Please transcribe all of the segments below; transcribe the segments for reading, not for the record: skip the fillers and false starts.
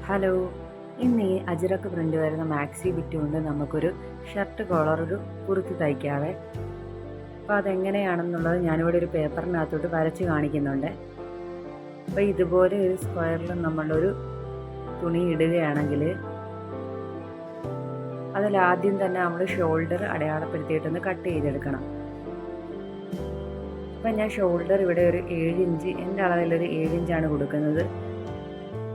Hello, ഇന്ന് ഈ Ajrakh print വരുന്ന മാക്സി ബിറ്റ് കൊണ്ട് നമുക്കൊരു ഷർട്ട് കോളർ കുർത്തി തയ്ക്കാവേ. അപ്പോൾ അതെങ്ങനെയാണെന്നുള്ളത് ഞാനിവിടെ ഒരു പേപ്പറിനകത്തോട്ട് വരച്ച് കാണിക്കുന്നുണ്ട്. അപ്പോൾ ഇതുപോലെ ഒരു സ്ക്വയറിൽ നമ്മളൊരു തുണി ഇടുകയാണെങ്കിൽ അതിലാദ്യം തന്നെ നമ്മൾ ഷോൾഡർ അടയാളപ്പെടുത്തിയിട്ടൊന്ന് കട്ട് ചെയ്തെടുക്കണം. അപ്പം ഞാൻ ഷോൾഡർ ഇവിടെ ഒരു 7 ഇഞ്ച്, എൻ്റെ അളവിലൊരു 7 ഇഞ്ചാണ് കൊടുക്കുന്നത്.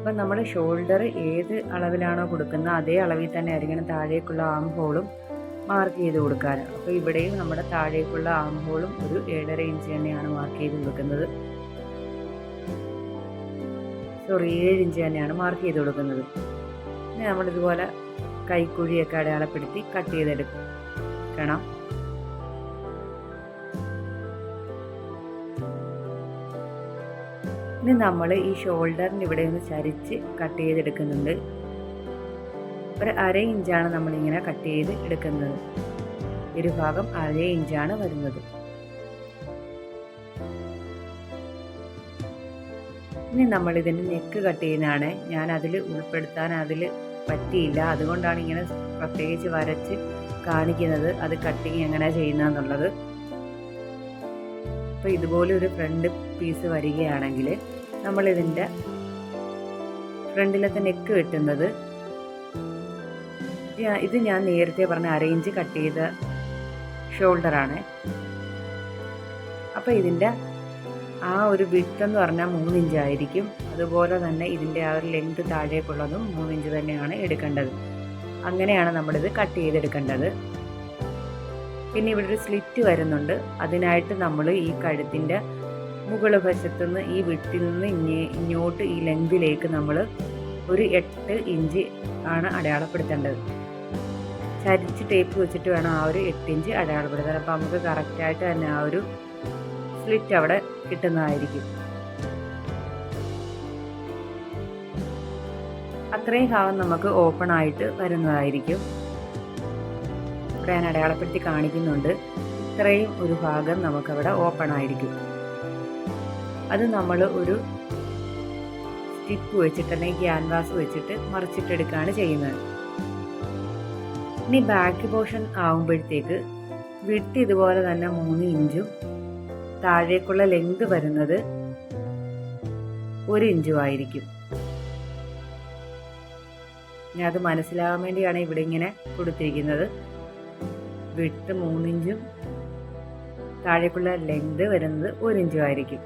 അപ്പം നമ്മൾ ഷോൾഡർ ഏത് അളവിലാണോ കൊടുക്കുന്നത് അതേ അളവിൽ തന്നെ ആയിരിക്കണം താഴേക്കുള്ള ആം ഹോളും മാർക്ക് ചെയ്ത് കൊടുക്കാൻ. അപ്പോൾ ഇവിടെയും നമ്മുടെ താഴേക്കുള്ള ആം ഹോളും ഒരു 7.5 ഇഞ്ച് തന്നെയാണ് മാർക്ക് ചെയ്ത് കൊടുക്കുന്നത്. 7 ഇഞ്ച് തന്നെയാണ് മാർക്ക് ചെയ്ത് കൊടുക്കുന്നത്. ഇനി നമ്മളിതുപോലെ കൈക്കുഴിയൊക്കെ അടയാളപ്പെടുത്തി കട്ട് ചെയ്തെടുക്കണം. ഇനി നമ്മൾ ഈ ഷോൾഡറിന് ഇവിടെ ഒന്ന് ചരിച്ച് കട്ട് ചെയ്തെടുക്കുന്നുണ്ട്. ഒരു 1/2 ഇഞ്ചാണ് നമ്മളിങ്ങനെ കട്ട് ചെയ്ത് എടുക്കുന്നത്. ഒരു ഭാഗം 1/2 ഇഞ്ചാണ് വരുന്നത്. ഇനി നമ്മളിതിൻ്റെ നെക്ക് കട്ട് ചെയ്യുന്നതാണ്. ഞാൻ അതിൽ ഉൾപ്പെടുത്താൻ പറ്റിയില്ല, അതുകൊണ്ടാണ് ഇങ്ങനെ പ്രത്യേകിച്ച് വരച്ച് കാണിക്കുന്നത് അത് കട്ടിങ് എങ്ങനെയാണ് ചെയ്യുന്നതെന്നുള്ളത്. അപ്പോൾ ഇതുപോലെ ഒരു ഫ്രണ്ട് പീസ് വരികയാണെങ്കിൽ നമ്മളിതിൻ്റെ ഫ്രണ്ടിലത്തെ നെക്ക് വെട്ടുന്നത് ഇത് ഞാൻ നേരത്തെ പറഞ്ഞ 1/2 ഇഞ്ച് കട്ട് ചെയ്ത ഷോൾഡറാണ്. അപ്പോൾ ഇതിൻ്റെ ആ ഒരു വിഡ്ത്ത് എന്ന് പറഞ്ഞാൽ 3 ഇഞ്ചായിരിക്കും. അതുപോലെ തന്നെ ഇതിൻ്റെ ആ ഒരു ലെങ്ത് താഴേക്കുള്ളതും 3 ഇഞ്ച് തന്നെയാണ് എടുക്കേണ്ടത്. അങ്ങനെയാണ് നമ്മളിത് കട്ട് ചെയ്തെടുക്കേണ്ടത്. പിന്നെ ഇവിടെ ഒരു സ്ലിറ്റ് വരുന്നുണ്ട്. അതിനായിട്ട് നമ്മൾ ഈ കഴുത്തിൻ്റെ മുകൾ വശത്തുനിന്ന് ഈ വിട്ടിൽ നിന്ന് ഇങ്ങോട്ട് ഈ ലെങ്തിലേക്ക് നമ്മൾ ഒരു 8 ഇഞ്ച് ആണ് അടയാളപ്പെടുത്തേണ്ടത്. ചരിച്ച് ടേപ്പ് വെച്ചിട്ട് വേണം ആ ഒരു 8 ഇഞ്ച് അടയാളപ്പെടുത്താൻ. അപ്പോൾ നമുക്ക് കറക്റ്റായിട്ട് തന്നെ ആ ഒരു സ്ലിറ്റ് അവിടെ കിട്ടുന്നതായിരിക്കും. അത്രയും ഭാഗം നമുക്ക് ഓപ്പൺ ആയിട്ട് വരുന്നതായിരിക്കും. ഇവിടെ ഞാൻ അടയാളപ്പെടുത്തി കാണിക്കുന്നുണ്ട്. ഇത്രയും ഒരു ഭാഗം നമുക്കവിടെ ഓപ്പൺ ആയിരിക്കും. അത് നമ്മൾ ഒരു സ്റ്റിപ്പ് വെച്ചിട്ട് അല്ലെങ്കിൽ ക്യാൻവാസ് വെച്ചിട്ട് മറിച്ചിട്ടെടുക്കുകയാണ് ചെയ്യുന്നത്. ഇനി ബാക്ക് പോർഷൻ ആകുമ്പോഴത്തേക്ക് വിട്ട് ഇതുപോലെ തന്നെ 3 ഇഞ്ചും താഴേക്കുള്ള ലെങ്ത് വരുന്നത് 1 ഇഞ്ചും ആയിരിക്കും. ഇനി അത് മനസ്സിലാകാൻ വേണ്ടിയാണ് ഇവിടെ ഇങ്ങനെ കൊടുത്തിരിക്കുന്നത്. വിട്ട് 3 ഇഞ്ചും താഴേക്കുള്ള ലെങ്ത് വരുന്നത് 1 ഇഞ്ചും ആയിരിക്കും.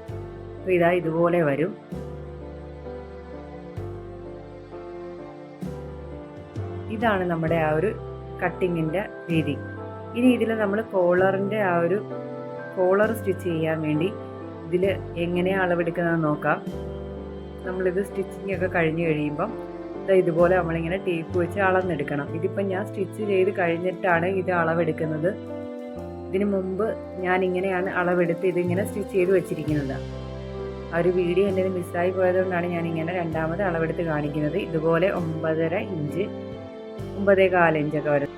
അപ്പോൾ ഇതാ ഇതുപോലെ വരും. ഇതാണ് നമ്മുടെ ആ ഒരു കട്ടിങ്ങിൻ്റെ രീതി. ഇനി ഇതിൽ നമ്മൾ കോളറിൻ്റെ ആ ഒരു കോളർ സ്റ്റിച്ച് ചെയ്യാൻ വേണ്ടി ഇതിൽ എങ്ങനെയാണ് അളവെടുക്കുന്നതെന്ന് നോക്കാം. നമ്മളിത് സ്റ്റിച്ചിങ് ഒക്കെ കഴിഞ്ഞ് കഴിയുമ്പം ഇതുപോലെ നമ്മളിങ്ങനെ ടേപ്പ് വെച്ച് അളന്നെടുക്കണം. ഇതിപ്പം ഞാൻ സ്റ്റിച്ച് ചെയ്ത് കഴിഞ്ഞിട്ടാണ് ഇത് അളവെടുക്കുന്നത്. ഇതിന് മുമ്പ് ഞാൻ ഇങ്ങനെയാണ് അളവെടുത്ത് ഇതിങ്ങനെ സ്റ്റിച്ച് ചെയ്ത് വെച്ചിരിക്കുന്നത്. ആ ഒരു വീഡിയോ എൻ്റെ മിസ്സായി പോയതുകൊണ്ടാണ് ഞാനിങ്ങനെ രണ്ടാമത് അളവെടുത്ത് കാണിക്കുന്നത്. ഇതുപോലെ 9.5 ഇഞ്ച് 9.25 ഇഞ്ചൊക്കെ വരും.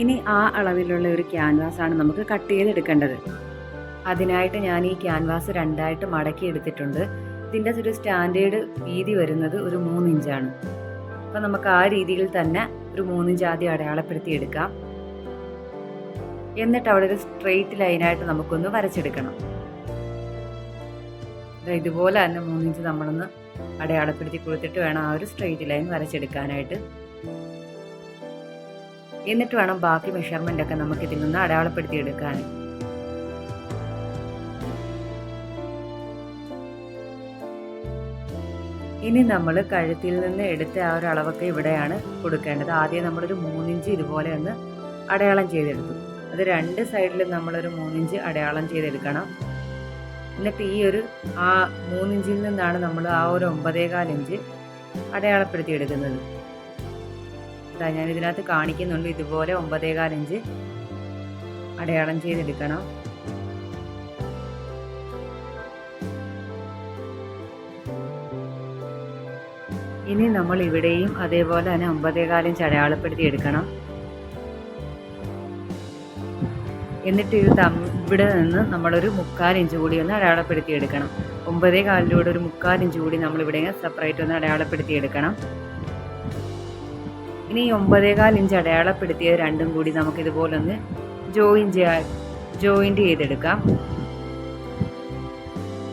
ഇനി ആ അളവിലുള്ള ഒരു ക്യാൻവാസാണ് നമുക്ക് കട്ട് ചെയ്തെടുക്കേണ്ടത്. അതിനായിട്ട് ഞാൻ ഈ ക്യാൻവാസ് 2ആയിട്ട് മടക്കി എടുത്തിട്ടുണ്ട്. ഇതിൻ്റെ ഒരു സ്റ്റാൻഡേർഡ് വീതി വരുന്നത് ഒരു 3 ഇഞ്ചാണ്. അപ്പോൾ നമുക്ക് ആ രീതിയിൽ തന്നെ ഒരു 3 ഇഞ്ച് ആദ്യം അടയാളപ്പെടുത്തി എടുക്കാം. എന്നിട്ട് അവിടെ ഒരു സ്ട്രെയിറ്റ് ലൈനായിട്ട് നമുക്കൊന്ന് വരച്ചെടുക്കണം. ഇതുപോലെ തന്നെ 3 ഇഞ്ച് നമ്മളൊന്ന് അടയാളപ്പെടുത്തി കൊടുത്തിട്ട് വേണം ആ ഒരു സ്ട്രെയിറ്റ് ലൈൻ വരച്ചെടുക്കാനായിട്ട്. എന്നിട്ട് വേണം ബാക്കി മെഷർമെൻ്റ് ഒക്കെ നമുക്ക് ഇതിൽ നിന്ന് അടയാളപ്പെടുത്തി എടുക്കാൻ. ഇനി നമ്മൾ കഴുത്തിൽ നിന്ന് എടുത്ത ആ ഒരു അളവൊക്കെ ഇവിടെയാണ് കൊടുക്കേണ്ടത്. ആദ്യം നമ്മളൊരു 3 ഇഞ്ച് ഇതുപോലെ ഒന്ന് അടയാളം ചെയ്തെടുത്തു. അത് 2 സൈഡിലും നമ്മളൊരു 3 ഇഞ്ച് അടയാളം ചെയ്തെടുക്കണം. എന്നിട്ട് ഈ ഒരു 3 ഇഞ്ചിൽ നിന്നാണ് നമ്മൾ ആ ഒരു 9.25 ഇഞ്ച് അടയാളപ്പെടുത്തി എടുക്കുന്നത്. ഇതാ ഞാൻ ഇതിനകത്ത് കാണിക്കുന്നുണ്ട്. ഇതുപോലെ 9.25 ഇഞ്ച് അടയാളം ചെയ്തെടുക്കണം. ഇനി നമ്മൾ ഇവിടെയും അതേപോലെ തന്നെ 9.25 ഇഞ്ച് അടയാളപ്പെടുത്തി എടുക്കണം. എന്നിട്ട് ഇത് ഇവിടെ നിന്ന് നമ്മളൊരു 3/4 ഇഞ്ച് കൂടി ഒന്ന് അടയാളപ്പെടുത്തി എടുക്കണം. 9.25 ഒരു 3/4 ഇഞ്ച് കൂടി നമ്മളിവിടെ സെപ്പറേറ്റ് ഒന്ന് അടയാളപ്പെടുത്തി എടുക്കണം. ഇനി 9.25 ഇഞ്ച് അടയാളപ്പെടുത്തിയത് രണ്ടും കൂടി നമുക്കിതുപോലെ ഒന്ന് ജോയിൻറ്റ് ചെയ്തെടുക്കാം.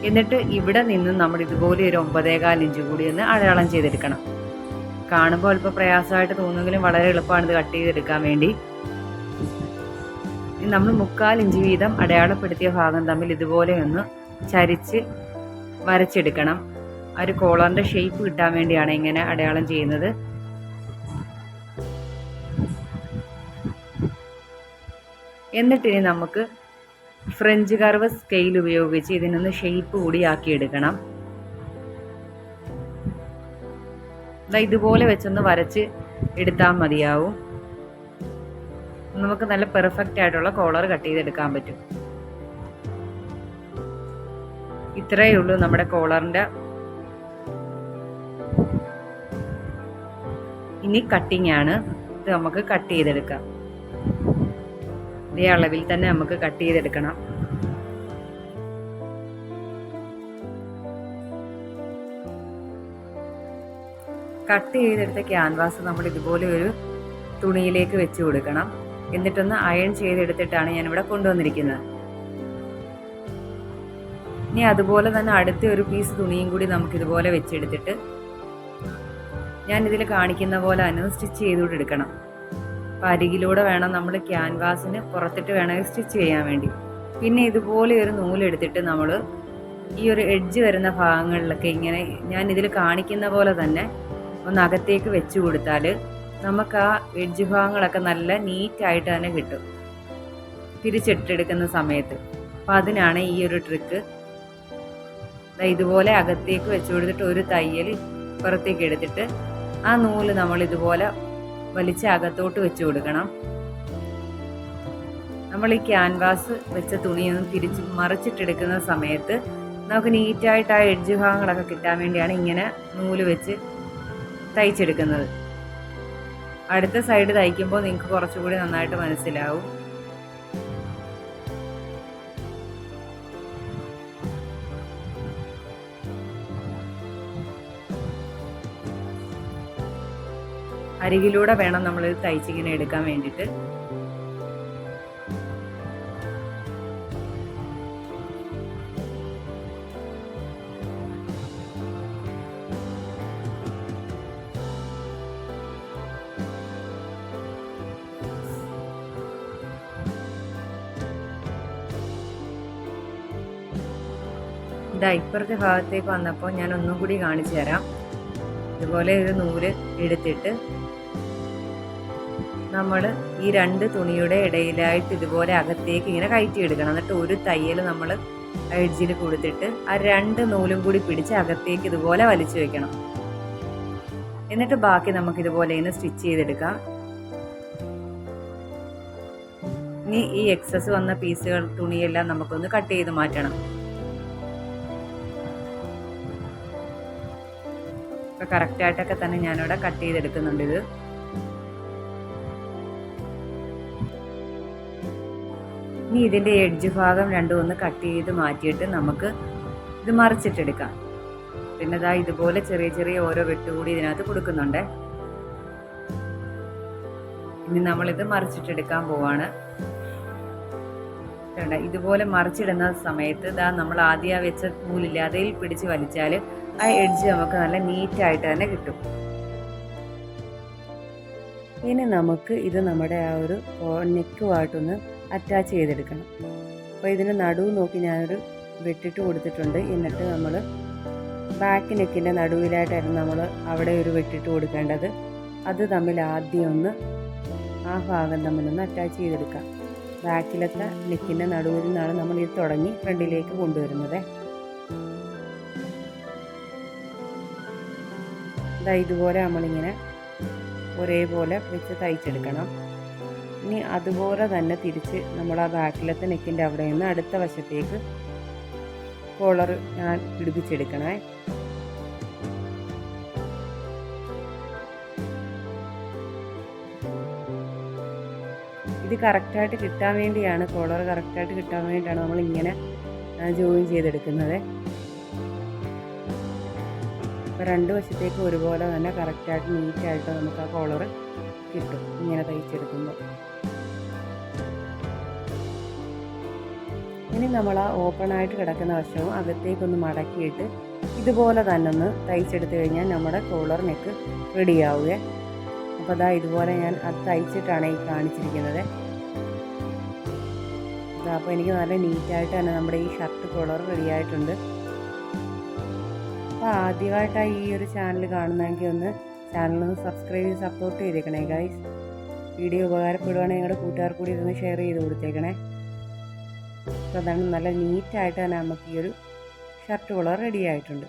എന്നിട്ട് ഇവിടെ നിന്നും നമ്മൾ ഇതുപോലെ ഒരു 9.25 ഇഞ്ച് കൂടി ഒന്ന് അടയാളം ചെയ്തെടുക്കണം. കാണുമ്പോൾ അല്പം പ്രയാസമായിട്ട് തോന്നുമെങ്കിലും വളരെ എളുപ്പമാണ് ഇത് കട്ട് ചെയ്തെടുക്കാൻ വേണ്ടി. നമ്മൾ 3/4 ഇഞ്ച് വീതം അടയാളപ്പെടുത്തിയ ഭാഗം തമ്മിൽ ഇതുപോലെ ഒന്ന് ചരിച്ച് വരച്ചെടുക്കണം. ആ ഒരു കോളറിൻ്റെ ഷേപ്പ് കിട്ടാൻ വേണ്ടിയാണ് ഇങ്ങനെ അടയാളം ചെയ്യുന്നത്. എന്നിട്ടിനി നമുക്ക് ഫ്രഞ്ച് കർവ് സ്കെയിൽ ഉപയോഗിച്ച് ഇതിനൊന്ന് ഷേപ്പ് കൂടി ആക്കിയെടുക്കണം. ഇതുപോലെ വെച്ചൊന്ന് വരച്ച് എടുത്താൽ മതിയാവും. നമുക്ക് നല്ല പെർഫെക്റ്റ് ആയിട്ടുള്ള കോളർ കട്ട് ചെയ്തെടുക്കാൻ പറ്റും. ഇത്രയേ ഉള്ളൂ നമ്മുടെ കോളറിൻ്റെ. ഇനി കട്ടിങ് ആണ്. ഇത് നമുക്ക് കട്ട് ചെയ്തെടുക്കാം. ഇതേ അളവിൽ തന്നെ നമുക്ക് കട്ട് ചെയ്തെടുക്കണം. കട്ട് ചെയ്തെടുത്ത ക്യാൻവാസ് നമ്മൾ ഇതുപോലെ ഒരു തുണിയിലേക്ക് വെച്ച് കൊടുക്കണം. എന്നിട്ടൊന്ന് അയൺ ചെയ്തെടുത്തിട്ടാണ് ഞാനിവിടെ കൊണ്ടുവന്നിരിക്കുന്നത്. ഇനി അതുപോലെ തന്നെ അടുത്ത ഒരു പീസ് തുണിയും കൂടി നമുക്കിതുപോലെ വെച്ചെടുത്തിട്ട് ഞാനിതിൽ കാണിക്കുന്ന പോലെ തന്നെ സ്റ്റിച്ച് ചെയ്തുകൊണ്ട് എടുക്കണം. അപ്പം അരികിലൂടെ വേണം നമ്മൾ ക്യാൻവാസിന് പുറത്തിട്ട് വേണം സ്റ്റിച്ച് ചെയ്യാൻ വേണ്ടി. പിന്നെ ഇതുപോലെ ഒരു നൂലെടുത്തിട്ട് നമ്മൾ ഈ ഒരു എഡ്ജ് വരുന്ന ഭാഗങ്ങളിലൊക്കെ ഇങ്ങനെ ഞാൻ ഇതിൽ കാണിക്കുന്ന പോലെ തന്നെ ഒന്ന് അകത്തേക്ക് വെച്ച് കൊടുത്താൽ നമുക്ക് ആ എഡ്ജ് ഭാഗങ്ങളൊക്കെ നല്ല നീറ്റായിട്ട് തന്നെ കിട്ടും തിരിച്ചിട്ടെടുക്കുന്ന സമയത്ത്. അപ്പം അതിനാണ് ഈ ഒരു ട്രിക്ക്. ഇതുപോലെ അകത്തേക്ക് വെച്ച് കൊടുത്തിട്ട് ഒരു തയ്യൽ പുറത്തേക്ക് എടുത്തിട്ട് ആ നൂല് നമ്മൾ ഇതുപോലെ വലിച്ച് അകത്തോട്ട് വെച്ച് കൊടുക്കണം. നമ്മൾ ഈ ക്യാൻവാസ് വെച്ച തുണിയൊന്നും തിരിച്ച് മറിച്ചിട്ടെടുക്കുന്ന സമയത്ത് നമുക്ക് നീറ്റായിട്ട് ആ എഡ്ജ് ഭാഗങ്ങളൊക്കെ കിട്ടാൻ വേണ്ടിയാണ് ഇങ്ങനെ നൂല് വെച്ച് തയ്ച്ചെടുക്കുന്നത്. അടുത്ത സൈഡ് തയ്ക്കുമ്പോൾ നിങ്ങൾക്ക് കുറച്ചുകൂടി നന്നായിട്ട് മനസ്സിലാവും. അരികിലൂടെ വേണം നമ്മൾ തയ്ച്ചിങ്ങനെ എടുക്കാൻ വേണ്ടിയിട്ട്. ഇപ്പുറത്തെ ഭാഗത്തേക്ക് വന്നപ്പോൾ ഞാൻ ഒന്നും കൂടി കാണിച്ചു തരാം. ഇതുപോലെ ഒരു നൂല് എടുത്തിട്ട് നമ്മൾ ഈ രണ്ട് തുണിയുടെ ഇടയിലായിട്ട് ഇതുപോലെ അകത്തേക്ക് ഇങ്ങനെ കയറ്റിയെടുക്കണം. എന്നിട്ട് ഒരു തയ്യൽ നമ്മൾ എഡ്ജിൽ കൊടുത്തിട്ട് ആ രണ്ട് നൂലും കൂടി പിടിച്ച് അകത്തേക്ക് ഇതുപോലെ വലിച്ചു വെക്കണം. എന്നിട്ട് ബാക്കി നമുക്ക് ഇതുപോലെ ഇങ്ങനെ സ്റ്റിച്ച് ചെയ്തെടുക്കാം. ഇനി ഈ എക്സസ് വന്ന പീസുകൾ തുണിയെല്ലാം നമുക്കൊന്ന് കട്ട് ചെയ്ത് മാറ്റണം. കറക്റ്റായിട്ടൊക്കെ തന്നെ ഞാനിവിടെ കട്ട് ചെയ്തെടുക്കുന്നുണ്ട്. ഇത് ഇനി ഇതിൻ്റെ എഡ്ജ് ഭാഗം രണ്ടും ഒന്ന് കട്ട് ചെയ്ത് മാറ്റിയിട്ട് നമുക്ക് ഇത് മറിച്ചിട്ടെടുക്കാം. പിന്നെ ഇതാ ഇതുപോലെ ചെറിയ ചെറിയ ഓരോ വെട്ടുകൂടി ഇതിനകത്ത് കൊടുക്കുന്നുണ്ട്. ഇനി നമ്മളിത് മറിച്ചിട്ടെടുക്കാൻ പോവാണ്. ഇതുപോലെ മറിച്ചിടുന്ന സമയത്ത് ഇതാ നമ്മൾ ആദ്യം വെച്ച നൂലില്ല അതിൽ പിടിച്ച് വലിച്ചാൽ ആ എഡ്ജ് നമുക്ക് നല്ല നീറ്റായിട്ട് തന്നെ കിട്ടും. ഇനി നമുക്ക് ഇത് നമ്മുടെ ആ ഒരു നെക്കുമായിട്ടൊന്ന് അറ്റാച്ച് ചെയ്തെടുക്കണം. അപ്പോൾ ഇതിന് നടുവ് നോക്കി ഞാനൊരു വെട്ടിട്ട് കൊടുത്തിട്ടുണ്ട്. എന്നിട്ട് നമ്മൾ ബാക്ക് നെക്കിൻ്റെ നടുവിലായിട്ടായിരുന്നു നമ്മൾ അവിടെ ഒരു വെട്ടിട്ട് കൊടുക്കേണ്ടത്. അത് തമ്മിൽ ആദ്യം ഒന്ന് ആ ഭാഗം തമ്മിലൊന്ന് അറ്റാച്ച് ചെയ്തെടുക്കാം. ബാക്കിലത്തെ നെക്കിൻ്റെ നടുവിൽ നിന്നാണ് നമ്മൾ ഇത് തുടങ്ങി ഫ്രണ്ടിലേക്ക് കൊണ്ടുവരുന്നത്. ഇതുപോലെ നമ്മളിങ്ങനെ ഒരേപോലെ വെച്ച് തയ്ച്ചെടുക്കണം. ഇനി അതുപോലെ തന്നെ തിരിച്ച് നമ്മൾ ആ ബാക്കിലത്തെ നെക്കിൻ്റെ അവിടെ നിന്ന് അടുത്ത വശത്തേക്ക് കോളർ ഞാൻ പിടിപ്പിച്ചെടുക്കണേ. ഇത് കറക്റ്റായിട്ട് കിട്ടാൻ വേണ്ടിയാണ്, കോളർ കറക്റ്റായിട്ട് കിട്ടാൻ വേണ്ടിയിട്ടാണ് നമ്മളിങ്ങനെ ജോയിൻ ചെയ്തെടുക്കുന്നത്. അപ്പോൾ രണ്ട് വശത്തേക്കും ഒരുപോലെ തന്നെ കറക്റ്റായിട്ട് നീറ്റായിട്ട് നമുക്ക് ആ കോളർ കിട്ടും ഇങ്ങനെ തയ്ച്ചെടുക്കുമ്പോൾ. ഇനി നമ്മൾ ആ ഓപ്പണായിട്ട് കിടക്കുന്ന വശവും അകത്തേക്കൊന്ന് മടക്കിയിട്ട് ഇതുപോലെ തന്നെ ഒന്ന് തയ്ച്ചെടുത്ത് കഴിഞ്ഞാൽ നമ്മുടെ കോളർ നെക്ക് റെഡിയാവുക. അപ്പോൾ അതാ ഇതുപോലെ ഞാൻ അത് തയ്ച്ചിട്ടാണ് ഈ കാണിച്ചിരിക്കുന്നത്. അപ്പോൾ എനിക്ക് നല്ല നീറ്റായിട്ട് തന്നെ നമ്മുടെ ഈ ഷർട്ട് കോളർ റെഡിയായിട്ടുണ്ട്. അപ്പോൾ ആദ്യമായിട്ടാണ് ഈ ഒരു ചാനൽ കാണുന്നതെങ്കിൽ ചാനലൊന്ന് സബ്സ്ക്രൈബ് ചെയ്ത് സപ്പോർട്ട് ചെയ്തേക്കണേ ഗൈസ്. വീഡിയോ ഉപകാരപ്പെടുവാണെങ്കിൽ നിങ്ങളുടെ കൂട്ടുകാർ കൂടി ഇതൊന്ന് ഷെയർ ചെയ്ത് കൊടുത്തേക്കണേ. അപ്പോൾ അതാണ് നല്ല നീറ്റായിട്ട് തന്നെ നമുക്ക് ഈ ഒരു ഷർട്ട് കോളർ റെഡി ആയിട്ടുണ്ട്.